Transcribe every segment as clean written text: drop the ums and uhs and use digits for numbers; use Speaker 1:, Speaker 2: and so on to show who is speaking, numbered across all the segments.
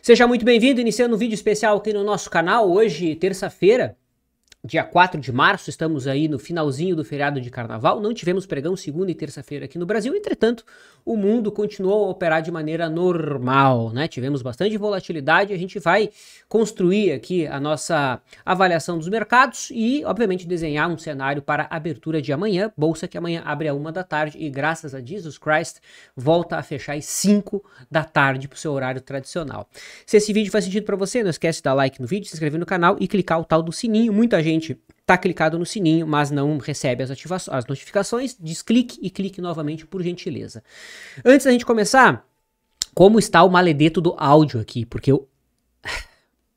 Speaker 1: Seja muito bem-vindo, iniciando um vídeo especial aqui no nosso canal. Hoje, terça-feira, dia 4 de março, estamos aí no finalzinho do feriado de carnaval. Não tivemos pregão segunda e terça-feira aqui no Brasil, entretanto, o mundo continuou a operar de maneira normal, né? Tivemos bastante volatilidade, a gente vai construir aqui a nossa avaliação dos mercados e, obviamente, desenhar um cenário para a abertura de amanhã. Bolsa que amanhã abre às 1 da tarde e, graças a Jesus Christ, volta a fechar às 5 da tarde para o seu horário tradicional. Se esse vídeo faz sentido para você, não esquece de dar like no vídeo, se inscrever no canal e clicar o tal do sininho. Muita gente tá clicado no sininho, mas não recebe as notificações. Desclique e clique novamente, por gentileza. Antes da gente começar, como está o maledeto do áudio aqui? Porque eu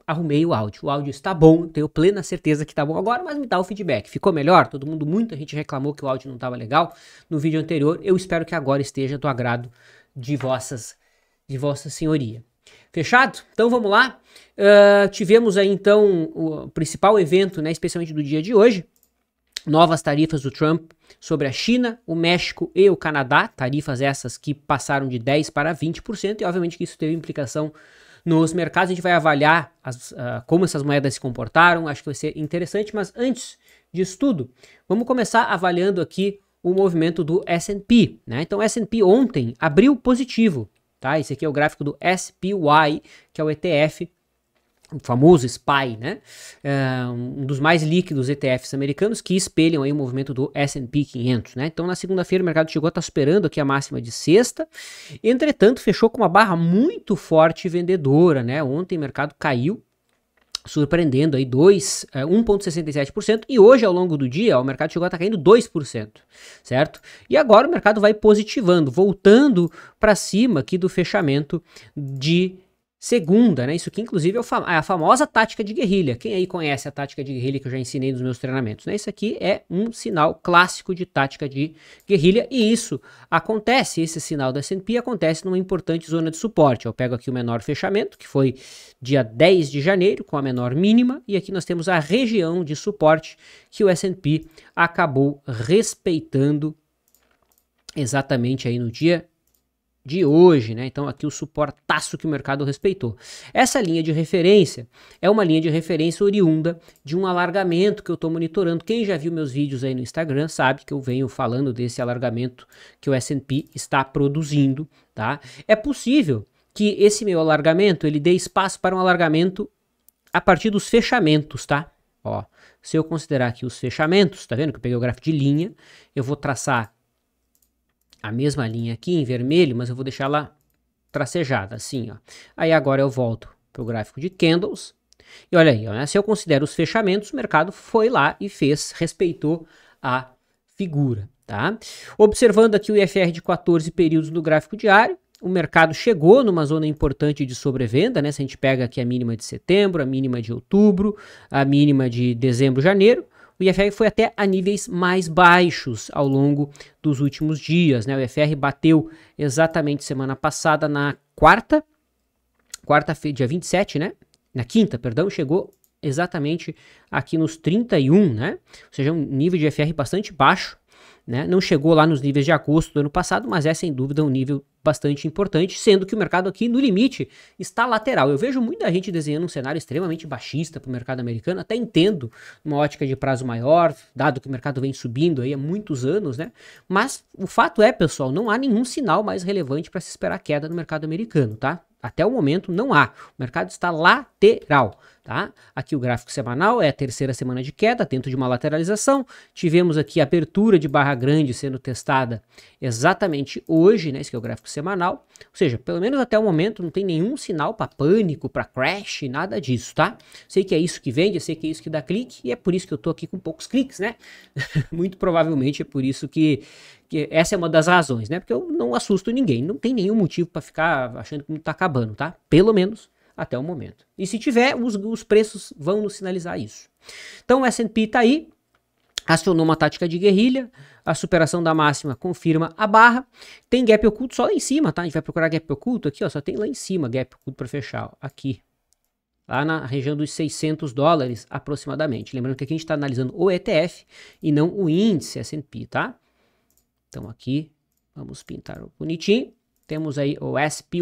Speaker 1: arrumei o áudio está bom, tenho plena certeza que tá bom agora, mas me dá o feedback. Ficou melhor? Muita gente reclamou que o áudio não estava legal no vídeo anterior. Eu espero que agora esteja do agrado de vossa senhoria. Fechado? Então vamos lá. Tivemos aí então o principal evento, né, especialmente do dia de hoje, novas tarifas do Trump sobre a China, o México e o Canadá, tarifas essas que passaram de 10% para 20%, e obviamente que isso teve implicação nos mercados. A gente vai avaliar como essas moedas se comportaram, acho que vai ser interessante, mas antes disso tudo, vamos começar avaliando aqui o movimento do S&P, né? Então o S&P ontem abriu positivo, tá? Esse aqui é o gráfico do SPY, que é o ETF, o famoso SPY, né? Um dos mais líquidos ETFs americanos que espelham aí o movimento do S&P 500, né? Então na segunda-feira o mercado chegou a estar superando aqui a máxima de sexta, entretanto fechou com uma barra muito forte vendedora, né? Ontem o mercado caiu, surpreendendo aí 1,67%, e hoje ao longo do dia o mercado chegou a estar caindo 2%, certo? E agora o mercado vai positivando, voltando para cima aqui do fechamento de segunda, né? Isso aqui inclusive é a famosa tática de guerrilha. Quem aí conhece a tática de guerrilha que eu já ensinei nos meus treinamentos, né? Isso aqui é um sinal clássico de tática de guerrilha, e isso acontece, esse sinal do S&P acontece numa importante zona de suporte. Eu pego aqui o menor fechamento, que foi dia 10 de janeiro, com a menor mínima, e aqui nós temos a região de suporte que o S&P acabou respeitando exatamente aí no dia de hoje, né? Então aqui o suportaço que o mercado respeitou. Essa linha de referência é uma linha de referência oriunda de um alargamento que eu estou monitorando. Quem já viu meus vídeos aí no Instagram sabe que eu venho falando desse alargamento que o S&P está produzindo, tá? É possível que esse meu alargamento ele dê espaço para um alargamento a partir dos fechamentos, tá? Ó, se eu considerar aqui os fechamentos, tá vendo que eu peguei o gráfico de linha, eu vou traçar a mesma linha aqui em vermelho, mas eu vou deixar ela tracejada, assim, ó. Aí agora eu volto para o gráfico de candles, e olha aí, ó, né? Se eu considero os fechamentos, o mercado foi lá e respeitou a figura, tá? Observando aqui o IFR de 14 períodos no gráfico diário, o mercado chegou numa zona importante de sobrevenda, né? Se a gente pega aqui a mínima de setembro, a mínima de outubro, a mínima de dezembro, janeiro, o IFR foi até a níveis mais baixos ao longo dos últimos dias, né? O IFR bateu exatamente semana passada na quarta-feira, dia 27, né? Na quinta, perdão, chegou exatamente aqui nos 31, né? Ou seja, um nível de IFR bastante baixo, né? Não chegou lá nos níveis de agosto do ano passado, mas é sem dúvida um nível bastante importante, sendo que o mercado aqui no limite está lateral. Eu vejo muita gente desenhando um cenário extremamente baixista para o mercado americano, até entendo uma ótica de prazo maior, dado que o mercado vem subindo aí há muitos anos, né? Mas o fato é, pessoal, não há nenhum sinal mais relevante para se esperar queda no mercado americano, tá? Até o momento não há. O mercado está lateral, tá? Aqui o gráfico semanal é a terceira semana de queda dentro de uma lateralização. Tivemos aqui a abertura de barra grande sendo testada exatamente hoje, né? Esse aqui é o gráfico semanal. Ou seja, pelo menos até o momento não tem nenhum sinal para pânico, para crash, nada disso, tá? Sei que é isso que vende, sei que é isso que dá clique, e é por isso que eu tô aqui com poucos cliques, né? Muito provavelmente é por isso que essa é uma das razões, né? Porque eu não assusto ninguém, não tem nenhum motivo para ficar achando que não tá acabando, tá? Pelo menos até o momento. E se tiver, os preços vão nos sinalizar isso. Então o S&P tá aí, acionou uma tática de guerrilha, a superação da máxima confirma a barra, tem gap oculto só lá em cima, tá? A gente vai procurar gap oculto aqui, ó, só tem lá em cima gap oculto para fechar, ó, aqui. Lá na região dos $600 aproximadamente. Lembrando que aqui a gente está analisando o ETF e não o índice S&P, tá? Então aqui, vamos pintar bonitinho. temos aí o SPY.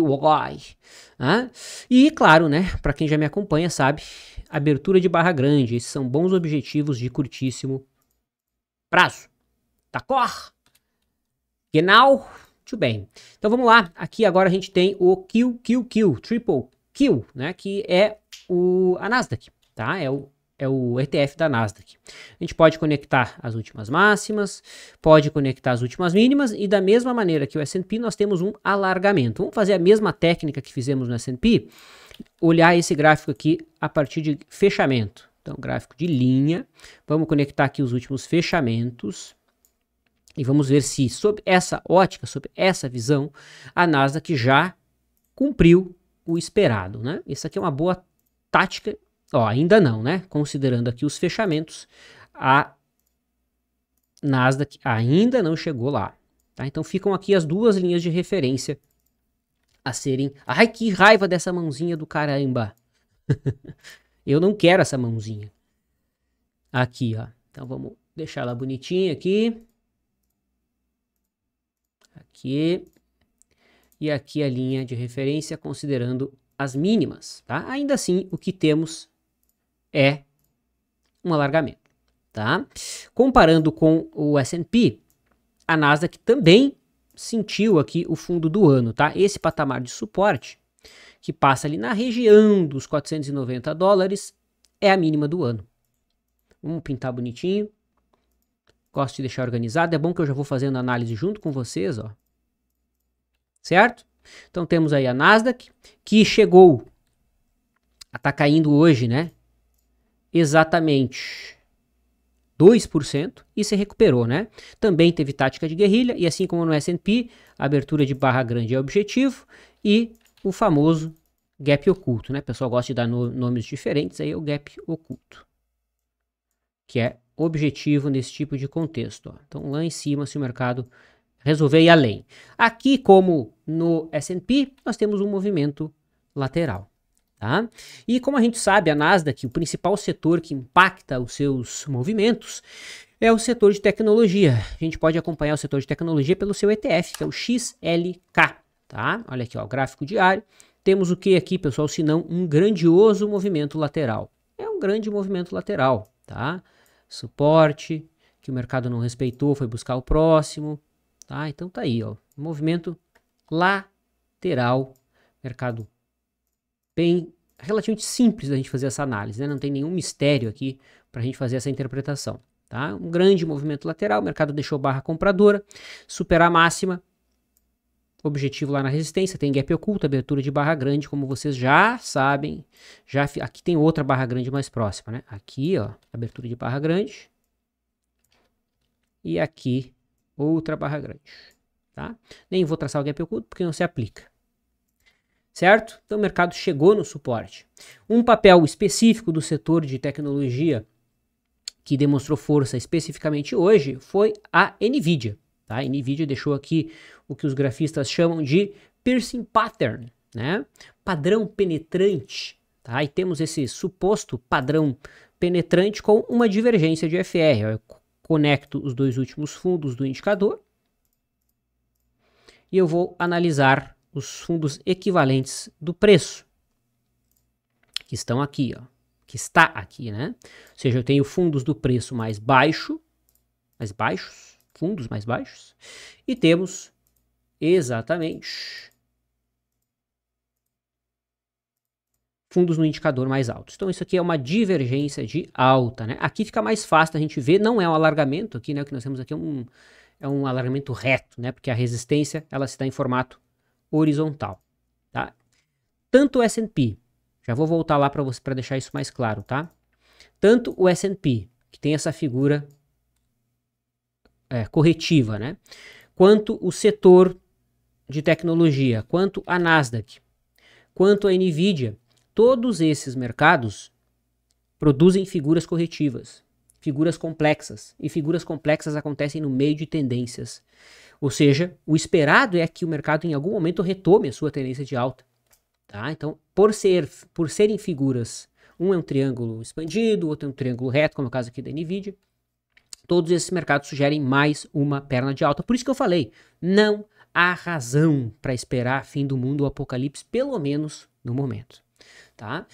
Speaker 1: Né? E claro, né, para quem já me acompanha sabe, abertura de barra grande, esses são bons objetivos de curtíssimo prazo. D'accord? Genau? Muito bem. Então vamos lá, aqui agora a gente tem o QQQ, Triple Q, né, que é a Nasdaq, tá? É o ETF da Nasdaq. A gente pode conectar as últimas máximas, pode conectar as últimas mínimas e da mesma maneira que o S&P nós temos um alargamento. Vamos fazer a mesma técnica que fizemos no S&P, olhar esse gráfico aqui a partir de fechamento. Então, gráfico de linha, vamos conectar aqui os últimos fechamentos e vamos ver se sob essa ótica, sob essa visão, a Nasdaq já cumpriu o esperado, né? Isso aqui é uma boa tática. Ó, ainda não, né? Considerando aqui os fechamentos, a Nasdaq ainda não chegou lá, tá? Então ficam aqui as duas linhas de referência a serem... Ai, que raiva dessa mãozinha do caramba! Eu não quero essa mãozinha. Aqui, ó. Então vamos deixar ela bonitinha aqui. Aqui. E aqui a linha de referência considerando as mínimas, tá? Ainda assim, o que temos é um alargamento, tá? Comparando com o S&P, a Nasdaq também sentiu aqui o fundo do ano, tá? Esse patamar de suporte, que passa ali na região dos 490 dólares, é a mínima do ano. Vamos pintar bonitinho. Gosto de deixar organizado. É bom que eu já vou fazendo análise junto com vocês, ó. Certo? Então temos aí a Nasdaq, que chegou a tá caindo hoje, né? Exatamente 2% e se recuperou, né? Também teve tática de guerrilha e assim como no S&P, a abertura de barra grande é objetivo e o famoso gap oculto, né? O pessoal gosta de dar nomes diferentes, aí é o gap oculto, que é objetivo nesse tipo de contexto, ó. Então lá em cima, se o mercado resolver ir além. Aqui, como no S&P, nós temos um movimento lateral. Tá? E como a gente sabe, a Nasdaq, o principal setor que impacta os seus movimentos é o setor de tecnologia. A gente pode acompanhar o setor de tecnologia pelo seu ETF, que é o XLK. Tá? Olha aqui, ó, o gráfico diário. Temos o que aqui, pessoal, se não um grandioso movimento lateral. É um grande movimento lateral. Tá? Suporte, que o mercado não respeitou, foi buscar o próximo. Tá? Então tá aí, ó, movimento lateral, mercado bem relativamente simples da gente fazer essa análise, né? Não tem nenhum mistério aqui para a gente fazer essa interpretação, tá? Um grande movimento lateral, o mercado deixou barra compradora, superar a máxima, objetivo lá na resistência, tem gap oculto, abertura de barra grande, como vocês já sabem, aqui tem outra barra grande mais próxima, né? Aqui, ó, abertura de barra grande e aqui outra barra grande, tá? Nem vou traçar o gap oculto porque não se aplica. Certo? Então o mercado chegou no suporte. Um papel específico do setor de tecnologia que demonstrou força especificamente hoje foi a Nvidia. Tá? A Nvidia deixou aqui o que os grafistas chamam de piercing pattern, né? Padrão penetrante. Tá? E temos esse suposto padrão penetrante com uma divergência de FR. Eu conecto os dois últimos fundos do indicador e eu vou analisar os fundos equivalentes do preço, que estão aqui, ó, que está aqui, né? Ou seja, eu tenho fundos do preço mais baixos, fundos mais baixos, e temos exatamente fundos no indicador mais altos. Então isso aqui é uma divergência de alta, né? Aqui fica mais fácil da gente ver, não é um alargamento aqui, né? O que nós temos aqui é um alargamento reto, né? Porque a resistência, ela se dá em formato horizontal, tá? Tanto o S&P, já vou voltar lá para você para deixar isso mais claro, tá? Tanto o S&P, que tem essa figura corretiva, né? Quanto o setor de tecnologia, quanto a Nasdaq, quanto a Nvidia, todos esses mercados produzem figuras corretivas, figuras complexas, e figuras complexas acontecem no meio de tendências. Ou seja, o esperado é que o mercado em algum momento retome a sua tendência de alta. Tá? Então, por serem figuras, um é um triângulo expandido, outro é um triângulo reto, como é o caso aqui da Nvidia, todos esses mercados sugerem mais uma perna de alta. Por isso que eu falei, não a razão para esperar fim do mundo, o apocalipse, pelo menos no momento. Tá?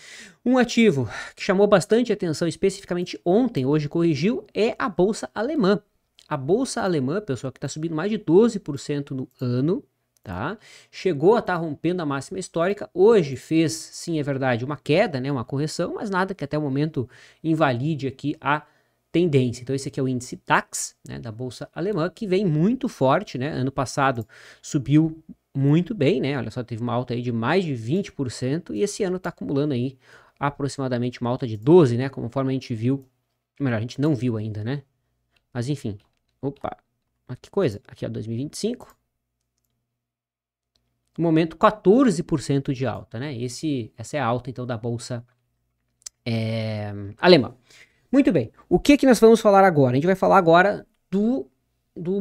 Speaker 1: Um ativo que chamou bastante atenção, especificamente ontem, hoje corrigiu, é a Bolsa Alemã. A Bolsa Alemã, pessoal, que está subindo mais de 12% no ano, tá? Chegou a estar rompendo a máxima histórica. Hoje fez, sim, é verdade, uma queda, né? Uma correção, mas nada que até o momento invalide aqui a tendência. Então esse aqui é o índice DAX, né, da Bolsa Alemã, que vem muito forte, né? Ano passado subiu muito bem, né? Olha só, teve uma alta aí de mais de 20% e esse ano está acumulando aí aproximadamente uma alta de 12%, né? Conforme a gente viu, melhor, a gente não viu ainda, né? Mas enfim, opa, que coisa, aqui é 2025, no momento 14% de alta, né? Essa é a alta então da Bolsa alemã. Muito bem, o que nós vamos falar agora? A gente vai falar agora do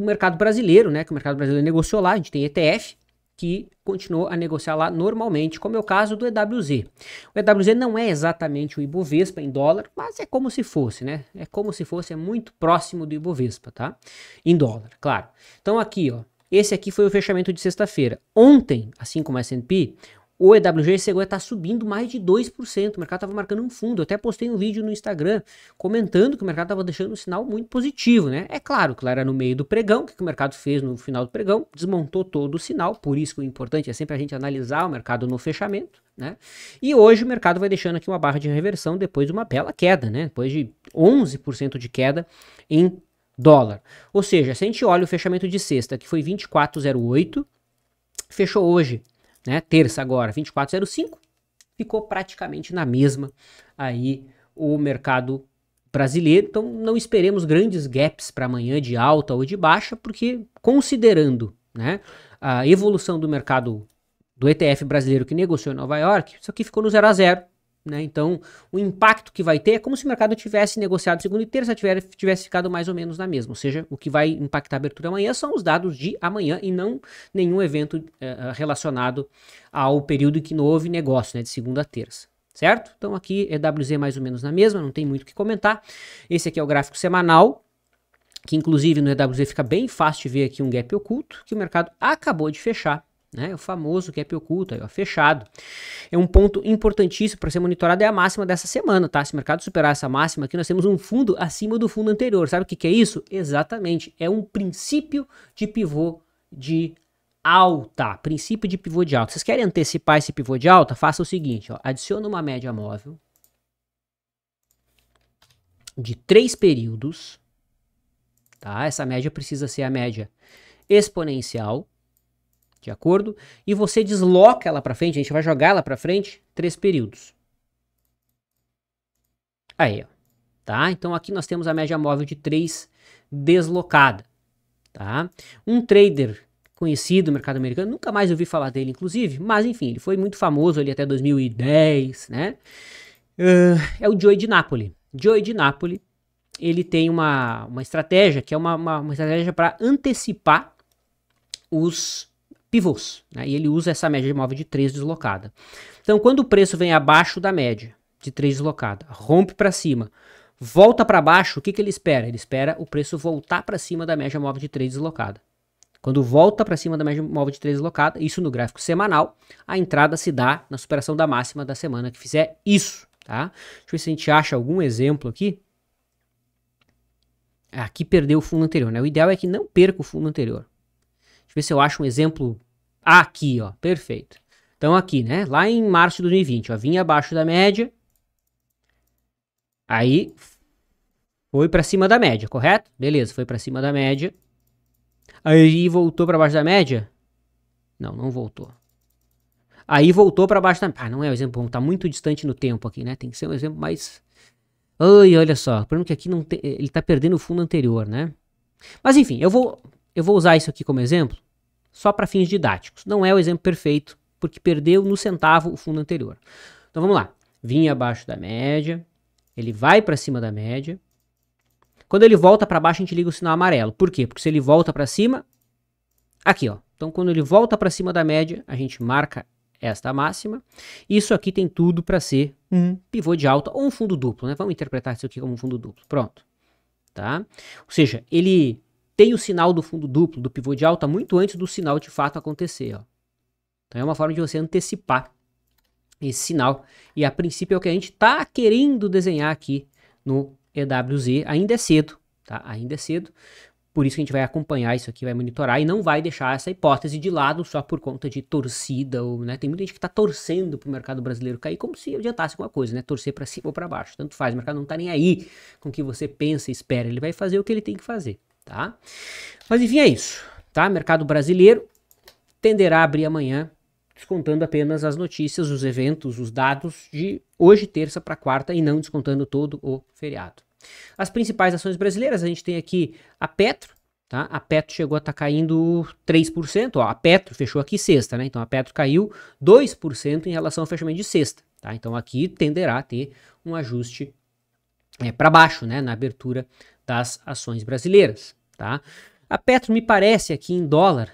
Speaker 1: mercado brasileiro, né? Que o mercado brasileiro negociou lá, a gente tem ETF, que continuou a negociar lá normalmente, como é o caso do EWZ. O EWZ não é exatamente o Ibovespa em dólar, mas é como se fosse, né? É como se fosse, é muito próximo do Ibovespa, tá? Em dólar, claro. Então aqui, ó, esse aqui foi o fechamento de sexta-feira. Ontem, assim como o S&P, o EWG chegou a estar subindo mais de 2%. O mercado estava marcando um fundo. Eu até postei um vídeo no Instagram comentando que o mercado estava deixando um sinal muito positivo, né? É claro que lá era no meio do pregão. O que o mercado fez no final do pregão? Desmontou todo o sinal. Por isso que o importante é sempre a gente analisar o mercado no fechamento, né? E hoje o mercado vai deixando aqui uma barra de reversão depois de uma bela queda, né? Depois de 11% de queda em dólar. Ou seja, se a gente olha o fechamento de sexta, que foi 24,08, fechou hoje, né, terça agora, 24,05, ficou praticamente na mesma aí o mercado brasileiro. Então não esperemos grandes gaps para amanhã de alta ou de baixa, porque considerando, né, a evolução do mercado do ETF brasileiro que negociou em Nova York, isso aqui ficou no 0 a 0, né? Então o impacto que vai ter é como se o mercado tivesse negociado segunda e terça, tivesse ficado mais ou menos na mesma. Ou seja, o que vai impactar a abertura amanhã são os dados de amanhã e não nenhum evento relacionado ao período em que não houve negócio, né, de segunda a terça. Certo? Então aqui é EWZ mais ou menos na mesma, não tem muito o que comentar. Esse aqui é o gráfico semanal, que inclusive no EWZ fica bem fácil de ver aqui um gap oculto, que o mercado acabou de fechar, né? O famoso gap oculto, aí, ó, fechado. É um ponto importantíssimo para ser monitorado, é a máxima dessa semana, tá? Se o mercado superar essa máxima aqui, nós temos um fundo acima do fundo anterior. Sabe o que é isso? Exatamente, é um princípio de pivô de alta. Princípio de pivô de alta. Vocês querem antecipar esse pivô de alta? Faça o seguinte, ó, adiciona uma média móvel de 3 períodos, tá? Essa média precisa ser a média exponencial, de acordo? E você desloca ela para frente, a gente vai jogar ela para frente 3 períodos. Aí, ó, tá? Então aqui nós temos a média móvel de 3 deslocada, tá? Um trader conhecido no mercado americano, nunca mais ouvi falar dele, inclusive, mas enfim, ele foi muito famoso ali até 2010, né? É o Joey DiNapoli. Joey DiNapoli, ele tem uma estratégia que é uma estratégia para antecipar os pivôs, né? E ele usa essa média móvel de 3 deslocada. Então, quando o preço vem abaixo da média de 3 deslocada, rompe para cima, volta para baixo, o que ele espera? Ele espera o preço voltar para cima da média móvel de 3 deslocada. Quando volta para cima da média móvel de 3 deslocada, isso no gráfico semanal, a entrada se dá na superação da máxima da semana que fizer isso, tá? Deixa eu ver se a gente acha algum exemplo aqui. Aqui perdeu o fundo anterior, né? O ideal é que não perca o fundo anterior. Deixa eu ver se eu acho um exemplo aqui, ó, perfeito. Então aqui, né, lá em março de 2020, ó, vinha abaixo da média, aí foi para cima da média, correto? Beleza, foi para cima da média, aí voltou para baixo da média? Não voltou. Aí voltou para baixo da... não é um exemplo bom, tá muito distante no tempo aqui, né, tem que ser um exemplo mais... Ai, olha só, o problema é que aqui não tem... ele tá perdendo o fundo anterior, né? Mas enfim, eu vou usar isso aqui como exemplo só para fins didáticos. Não é o exemplo perfeito, porque perdeu no centavo o fundo anterior. Então vamos lá. Vinha abaixo da média, ele vai para cima da média. Quando ele volta para baixo, a gente liga o sinal amarelo. Por quê? Porque se ele volta para cima, aqui, ó. Então quando ele volta para cima da média, a gente marca esta máxima. Isso aqui tem tudo para ser um pivô de alta ou um fundo duplo, né? Vamos interpretar isso aqui como um fundo duplo. Pronto. Tá? Ou seja, ele tem o sinal do fundo duplo, do pivô de alta, muito antes do sinal de fato acontecer, ó. Então é uma forma de você antecipar esse sinal. E a princípio é o que a gente está querendo desenhar aqui no EWZ. Ainda é cedo, tá? Ainda é cedo. Por isso que a gente vai acompanhar isso aqui, vai monitorar e não vai deixar essa hipótese de lado só por conta de torcida, ou, né? Tem muita gente que está torcendo para o mercado brasileiro cair como se adiantasse alguma coisa, né? Torcer para cima ou para baixo, tanto faz. O mercado não está nem aí com o que você pensa e espera, ele vai fazer o que ele tem que fazer, tá? Mas enfim, é isso, tá? Mercado brasileiro tenderá a abrir amanhã, descontando apenas as notícias, os eventos, os dados de hoje, terça para quarta, e não descontando todo o feriado. As principais ações brasileiras, a gente tem aqui a Petro, tá? A Petro chegou a estar caindo 3%, ó, a Petro fechou aqui sexta, né? Então a Petro caiu 2% em relação ao fechamento de sexta, tá? Então aqui tenderá a ter um ajuste para baixo, né? Na abertura das ações brasileiras, tá? A Petro me parece aqui em dólar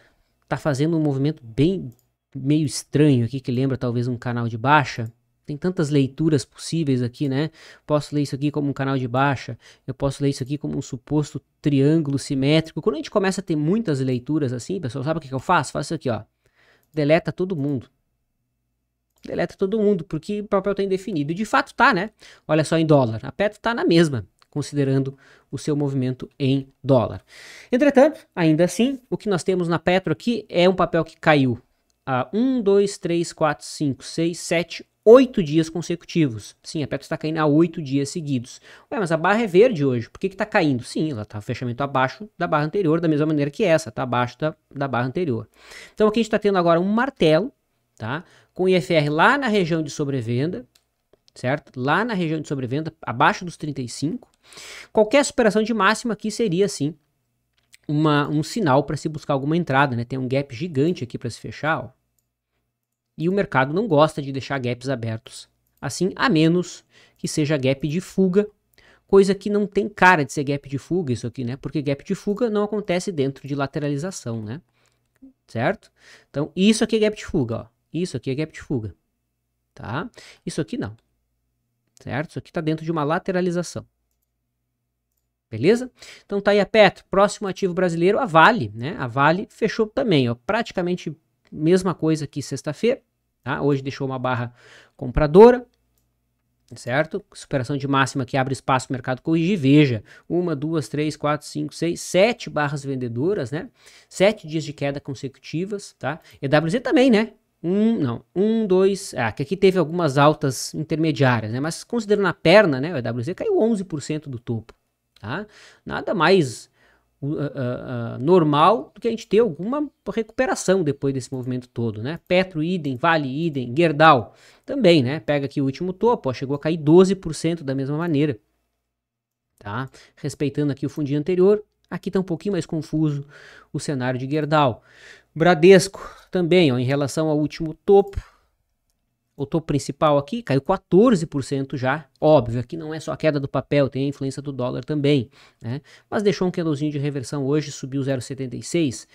Speaker 1: tá fazendo um movimento bem meio estranho aqui, que lembra talvez um canal de baixa. Tem tantas leituras possíveis aqui, né? Posso ler isso aqui como um canal de baixa, eu posso ler isso aqui como um suposto triângulo simétrico. Quando a gente começa a ter muitas leituras assim, pessoal, sabe o que eu faço? Faço isso aqui, ó. Deleta todo mundo. Deleta todo mundo, porque o papel tá indefinido. E de fato tá, né? Olha só em dólar. A Petro tá na mesma, considerando o seu movimento em dólar. Entretanto, ainda assim, o que nós temos na Petro aqui é um papel que caiu a 1, 2, 3, 4, 5, 6, 7, 8 dias consecutivos. Sim, a Petro está caindo há 8 dias seguidos. Ué, mas a barra é verde hoje. Por que está caindo? Sim, ela está fechamento abaixo da barra anterior, da mesma maneira que essa, está abaixo da barra anterior. Então aqui a gente está tendo agora um martelo, tá? Com IFR lá na região de sobrevenda, certo? Lá na região de sobrevenda, abaixo dos 35. Qualquer superação de máxima aqui seria, sim, um sinal para se buscar alguma entrada, né? Tem um gap gigante aqui para se fechar, ó. E o mercado não gosta de deixar gaps abertos assim, a menos que seja gap de fuga, coisa que não tem cara de ser gap de fuga isso aqui, né? Porque gap de fuga não acontece dentro de lateralização, né? Certo? Então, isso aqui é gap de fuga, ó. Isso aqui é gap de fuga, tá? Isso aqui não, certo? Isso aqui tá dentro de uma lateralização. Beleza? Então tá aí a Petro, próximo ativo brasileiro, a Vale, né? A Vale fechou também, ó, praticamente mesma coisa que sexta-feira, tá? Hoje deixou uma barra compradora, certo? Superação de máxima que abre espaço para o mercado corrigir. Veja, 1, 2, 3, 4, 5, 6, 7 barras vendedoras, né? 7 dias de queda consecutivas, tá? EWZ também, né? 2, que aqui teve algumas altas intermediárias, né? Mas considerando a perna, né? O EWZ caiu 11% do topo, tá? Nada mais normal do que a gente ter alguma recuperação depois desse movimento todo, né? Petro, idem, Vale, idem, Gerdau também, né? Pega aqui o último topo, ó, chegou a cair 12% da mesma maneira, tá? Respeitando aqui o fundinho anterior, aqui tá um pouquinho mais confuso o cenário de Gerdau. Bradesco também, ó, em relação ao último topo, o topo principal aqui caiu 14% já. Óbvio, aqui não é só a queda do papel, tem a influência do dólar também, né? Mas deixou um candlezinho de reversão hoje, subiu 0,76.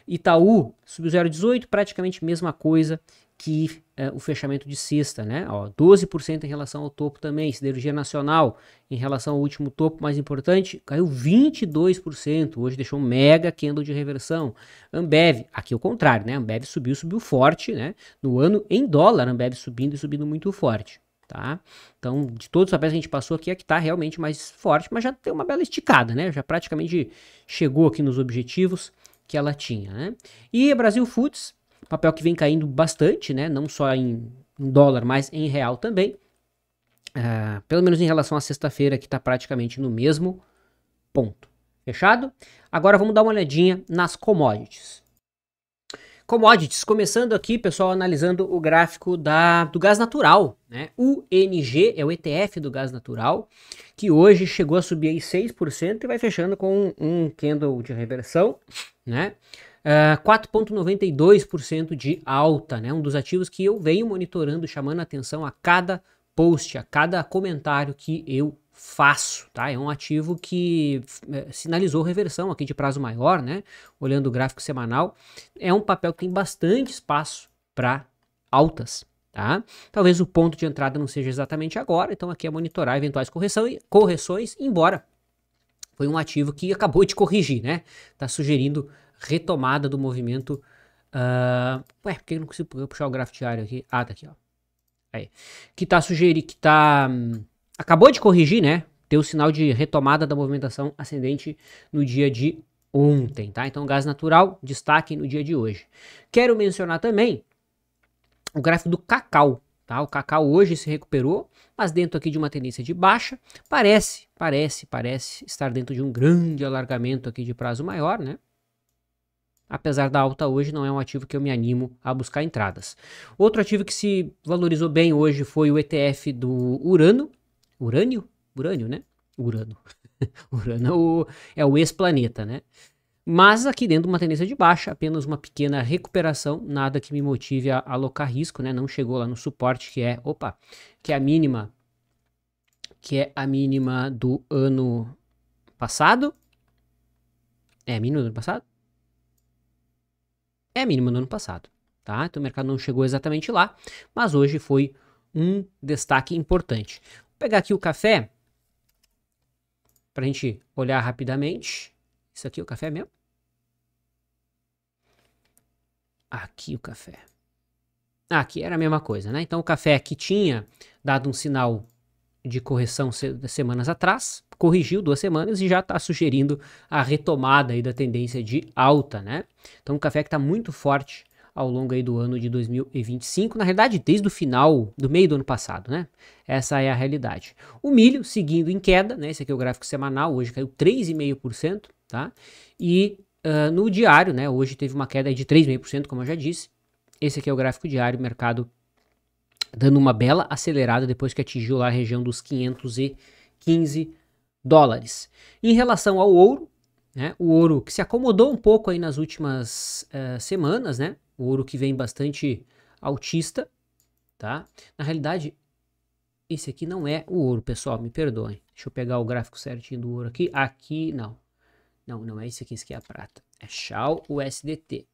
Speaker 1: Itaú subiu 0,18, praticamente mesma coisa que o fechamento de sexta, né? Ó, 12% em relação ao topo também. Siderurgia Nacional, em relação ao último topo mais importante, caiu 22%. Hoje deixou um mega candle de reversão. Ambev, aqui é o contrário, né? Ambev subiu forte, né? No ano em dólar, Ambev subindo e subindo muito forte, tá? Então, de todos os papéis que a gente passou aqui, é que tá realmente mais forte, mas já tem uma bela esticada, né? Já praticamente chegou aqui nos objetivos que ela tinha, né? E Brasil Foods, papel que vem caindo bastante, né? Não só em dólar, mas em real também. Pelo menos em relação à sexta-feira, que está praticamente no mesmo ponto. Fechado? Agora vamos dar uma olhadinha nas commodities. Commodities, começando aqui, pessoal, analisando o gráfico do gás natural, né? O UNG é o ETF do gás natural, que hoje chegou a subir aí 6% e vai fechando com um candle de reversão, né? 4,92% de alta, né? Um dos ativos que eu venho monitorando, chamando a atenção a cada post, a cada comentário que eu faço, tá? É um ativo que sinalizou reversão aqui de prazo maior, né? Olhando o gráfico semanal, é um papel que tem bastante espaço para altas, tá? Talvez o ponto de entrada não seja exatamente agora, então aqui é monitorar eventuais correções, embora foi um ativo que acabou de corrigir, né? Tá sugerindo retomada do movimento. Ué, por que eu não consigo puxar o gráfico diário aqui? Ah, tá aqui, ó. Aí. Que tá sugerindo, acabou de corrigir, né? Deu o sinal de retomada da movimentação ascendente no dia de ontem, tá? Então, gás natural, destaque no dia de hoje. Quero mencionar também o gráfico do cacau, tá? O cacau hoje se recuperou, mas dentro aqui de uma tendência de baixa, parece estar dentro de um grande alargamento aqui de prazo maior, né? Apesar da alta hoje, não é um ativo que eu me animo a buscar entradas. Outro ativo que se valorizou bem hoje foi o ETF do Urânio, né? Urano. Urano é o ex-planeta, né? Mas aqui dentro de uma tendência de baixa, apenas uma pequena recuperação, nada que me motive a alocar risco, né? Não chegou lá no suporte que é a mínima do ano passado. É a mínima do ano passado? É a mínima do ano passado, tá? Então o mercado não chegou exatamente lá, mas hoje foi um destaque importante. Vou pegar aqui o café para a gente olhar rapidamente. Isso aqui é o café mesmo? Aqui o café. Aqui era a mesma coisa, né? Então o café que tinha dado um sinal de correção semanas atrás, corrigiu 2 semanas e já está sugerindo a retomada aí da tendência de alta, né? Então o café que está muito forte ao longo aí do ano de 2025, na realidade desde o final, do meio do ano passado, né? Essa é a realidade. O milho seguindo em queda, né? Esse aqui é o gráfico semanal, hoje caiu 3,5%, tá? E no diário, né? Hoje teve uma queda de 3,5%, como eu já disse. Esse aqui é o gráfico diário, mercado dando uma bela acelerada depois que atingiu lá a região dos 515 dólares. Em relação ao ouro, né, o ouro que se acomodou um pouco aí nas últimas semanas, né, o ouro que vem bastante altista, tá? Na realidade, esse aqui não é o ouro, pessoal, me perdoem. Deixa eu pegar o gráfico certinho do ouro aqui. Aqui, não. Não é esse aqui é a prata. É Shao USDT.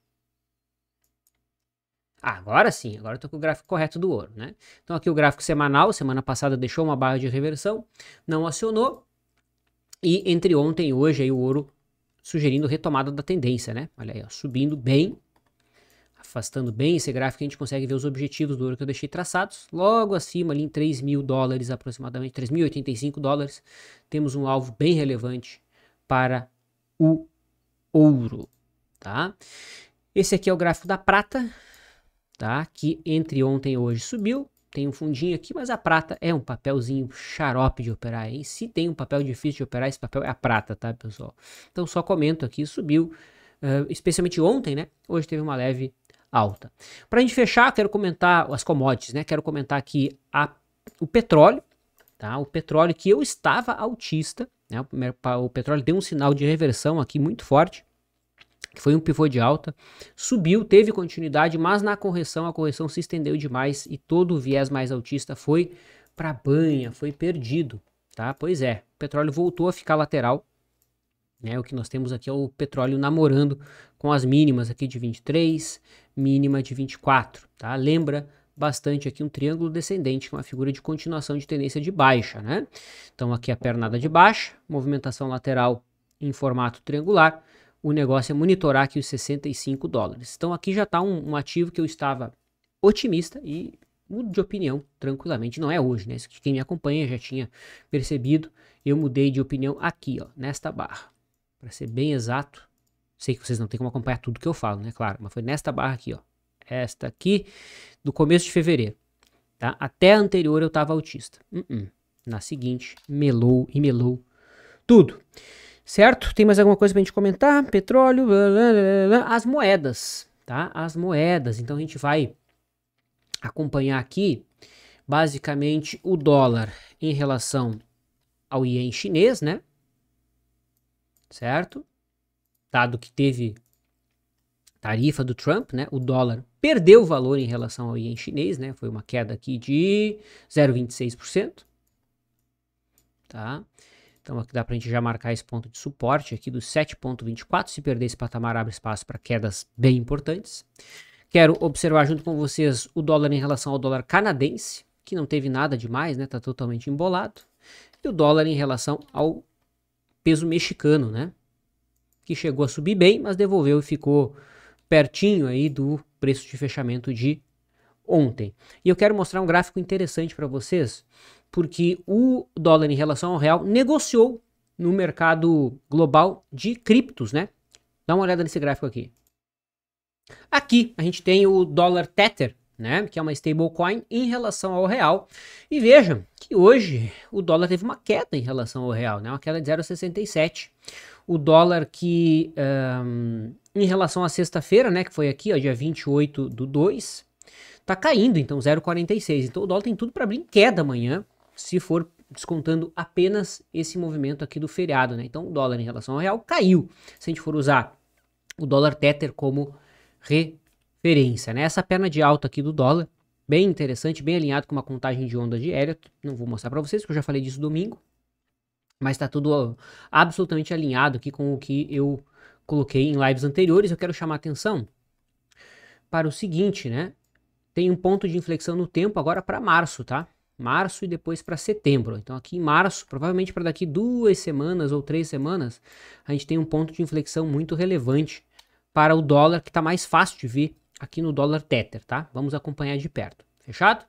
Speaker 1: Agora sim, agora eu tô com o gráfico correto do ouro, né? Então aqui o gráfico semanal, semana passada deixou uma barra de reversão, não acionou, e entre ontem e hoje aí o ouro sugerindo retomada da tendência, né? Olha aí, ó, subindo bem, afastando bem esse gráfico, a gente consegue ver os objetivos do ouro que eu deixei traçados, logo acima ali em 3 mil dólares aproximadamente, 3.085 dólares, temos um alvo bem relevante para o ouro, tá? Esse aqui é o gráfico da prata, tá? Que entre ontem e hoje subiu, tem um fundinho aqui, mas a prata é um papelzinho xarope de operar, hein? Se tem um papel difícil de operar, esse papel é a prata, tá, pessoal? Então só comento aqui, subiu, especialmente ontem, né? Hoje teve uma leve alta. Pra gente fechar, quero comentar as commodities, né? Quero comentar aqui o petróleo, tá? O petróleo que eu estava altista, né? O petróleo deu um sinal de reversão aqui muito forte, que foi um pivô de alta, subiu, teve continuidade, mas na correção, a correção se estendeu demais e todo o viés mais altista foi para banha, foi perdido, tá? Pois é, o petróleo voltou a ficar lateral, né? O que nós temos aqui é o petróleo namorando com as mínimas aqui de 23, mínima de 24, tá? Lembra bastante aqui um triângulo descendente, com uma figura de continuação de tendência de baixa, né? Então aqui a pernada de baixa, movimentação lateral em formato triangular. O negócio é monitorar aqui os 65 dólares. Então aqui já está um ativo que eu estava otimista e mudo de opinião tranquilamente. Não é hoje, né? Quem me acompanha já tinha percebido. Eu mudei de opinião aqui, ó, nesta barra. Para ser bem exato, sei que vocês não têm como acompanhar tudo que eu falo, né? Claro, mas foi nesta barra aqui, ó. Esta aqui, do começo de fevereiro, tá? Até a anterior eu estava autista. Na seguinte, melou tudo. Certo? Tem mais alguma coisa pra gente comentar? Petróleo, as moedas, tá? As moedas. Então a gente vai acompanhar aqui, basicamente, o dólar em relação ao iene chinês, né? Certo? Dado que teve tarifa do Trump, né? O dólar perdeu valor em relação ao iene chinês, né? Foi uma queda aqui de 0,26%, tá? Então aqui dá para a gente já marcar esse ponto de suporte aqui dos 7,24. Se perder esse patamar, abre espaço para quedas bem importantes. Quero observar junto com vocês o dólar em relação ao dólar canadense, que não teve nada demais, né? Tá totalmente embolado. E o dólar em relação ao peso mexicano, né? Que chegou a subir bem, mas devolveu e ficou pertinho aí do preço de fechamento de ontem. E eu quero mostrar um gráfico interessante para vocês, porque o dólar em relação ao real negociou no mercado global de criptos, né? Dá uma olhada nesse gráfico aqui. Aqui a gente tem o dólar Tether, né, que é uma stablecoin em relação ao real. E vejam que hoje o dólar teve uma queda em relação ao real, né, uma queda de 0,67. O dólar que, em relação à sexta-feira, né, que foi aqui, ó, dia 28/2, tá caindo, então 0,46. Então o dólar tem tudo para abrir em queda amanhã, se for descontando apenas esse movimento aqui do feriado, né. Então o dólar em relação ao real caiu, se a gente for usar o dólar Tether como referência, né? Essa perna de alta aqui do dólar, bem interessante, bem alinhado com uma contagem de onda de Elliott. Não vou mostrar para vocês, porque eu já falei disso domingo, mas tá tudo absolutamente alinhado aqui com o que eu coloquei em lives anteriores. Eu quero chamar a atenção para o seguinte, né? Tem um ponto de inflexão no tempo agora para março, tá? Março e depois para setembro. Então aqui em março, provavelmente para daqui 2 semanas ou 3 semanas, a gente tem um ponto de inflexão muito relevante para o dólar, que está mais fácil de ver aqui no dólar Tether, tá? Vamos acompanhar de perto, fechado?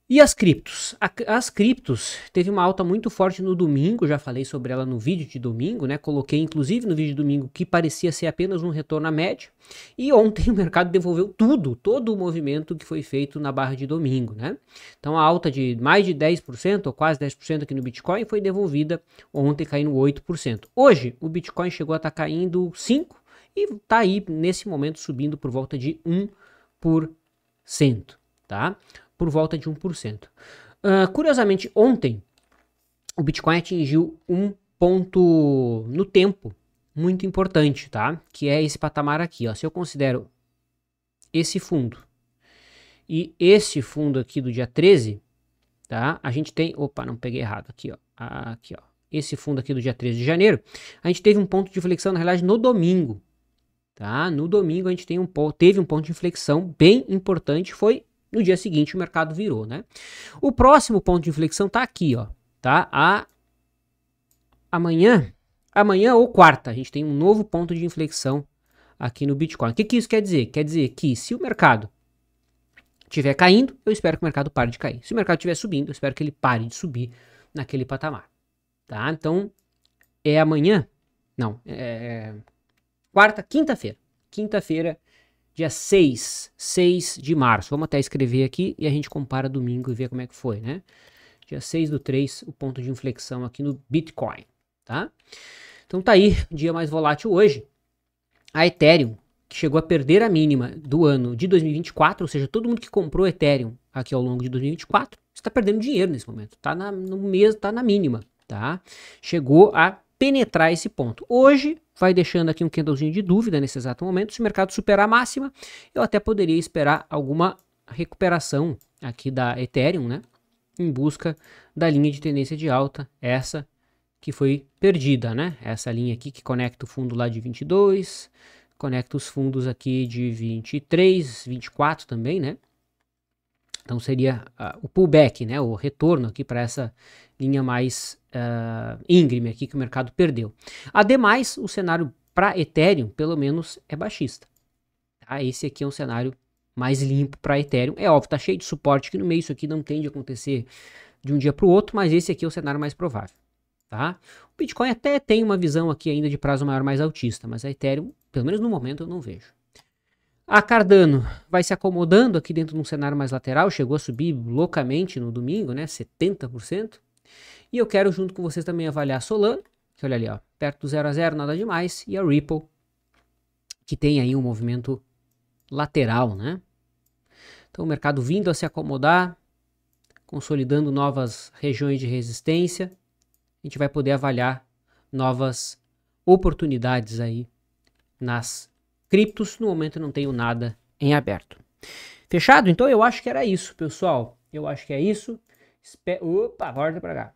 Speaker 1: E as criptos? As criptos teve uma alta muito forte no domingo, já falei sobre ela no vídeo de domingo, né? Coloquei inclusive no vídeo de domingo que parecia ser apenas um retorno à média, e ontem o mercado devolveu todo o movimento que foi feito na barra de domingo, né? Então a alta de mais de 10%, ou quase 10% aqui no Bitcoin foi devolvida ontem, caindo 8%. Hoje o Bitcoin chegou a estar caindo 5%, e tá aí, nesse momento, subindo por volta de 1%, tá? Por volta de 1%. Curiosamente, ontem, o Bitcoin atingiu um ponto no tempo muito importante, tá? Que é esse patamar aqui, ó. Se eu considero esse fundo e esse fundo aqui do dia 13, tá? A gente tem... Opa, não peguei errado. Aqui, ó. Aqui, ó. Esse fundo aqui do dia 13 de janeiro, a gente teve um ponto de inflexão, na realidade, no domingo. Tá? No domingo a gente teve um ponto de inflexão bem importante, foi no dia seguinte o mercado virou, né? O próximo ponto de inflexão tá aqui, ó, tá? Amanhã ou quarta, a gente tem um novo ponto de inflexão aqui no Bitcoin. O que isso quer dizer? Quer dizer que se o mercado estiver caindo, eu espero que o mercado pare de cair. Se o mercado estiver subindo, eu espero que ele pare de subir naquele patamar, tá? Então, é amanhã? Não, quinta-feira, dia 6 de março. Vamos até escrever aqui e a gente compara domingo e vê como é que foi, né? Dia 6/3, o ponto de inflexão aqui no Bitcoin, tá? Então tá aí, dia mais volátil hoje. A Ethereum, que chegou a perder a mínima do ano de 2024, ou seja, todo mundo que comprou Ethereum aqui ao longo de 2024, está perdendo dinheiro nesse momento. Tá na mínima, tá? Chegou a penetrar esse ponto. Hoje vai deixando aqui um candlezinho de dúvida nesse exato momento. Se o mercado superar a máxima, eu até poderia esperar alguma recuperação aqui da Ethereum, né? Em busca da linha de tendência de alta, essa que foi perdida, né? Essa linha aqui que conecta o fundo lá de 22, conecta os fundos aqui de 23, 24 também, né? Então seria o pullback, né? O retorno aqui para essa linha mais íngreme aqui que o mercado perdeu. Ademais, o cenário para Ethereum, pelo menos, é baixista. Tá? Esse aqui é um cenário mais limpo para Ethereum. É óbvio, tá cheio de suporte aqui no meio, isso aqui não tende a acontecer de um dia para o outro, mas esse aqui é o cenário mais provável. Tá? O Bitcoin até tem uma visão aqui ainda de prazo maior mais altista, mas a Ethereum, pelo menos no momento, eu não vejo. A Cardano vai se acomodando aqui dentro de um cenário mais lateral, chegou a subir loucamente no domingo, né, 70%. E eu quero junto com vocês também avaliar a Solana, que olha ali, ó, perto do 0 a 0, nada demais, e a Ripple, que tem aí um movimento lateral, né? Então o mercado vindo a se acomodar, consolidando novas regiões de resistência, a gente vai poder avaliar novas oportunidades aí nas criptos. No momento eu não tenho nada em aberto. Fechado? Então eu acho que era isso, pessoal. Eu acho que é isso. Opa, volta pra cá.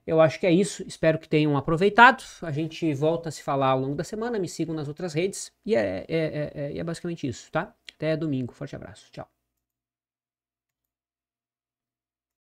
Speaker 1: Eu acho que é isso. Espero que tenham aproveitado. A gente volta a se falar ao longo da semana. Me sigam nas outras redes. E é basicamente isso, tá? Até domingo. Forte abraço. Tchau.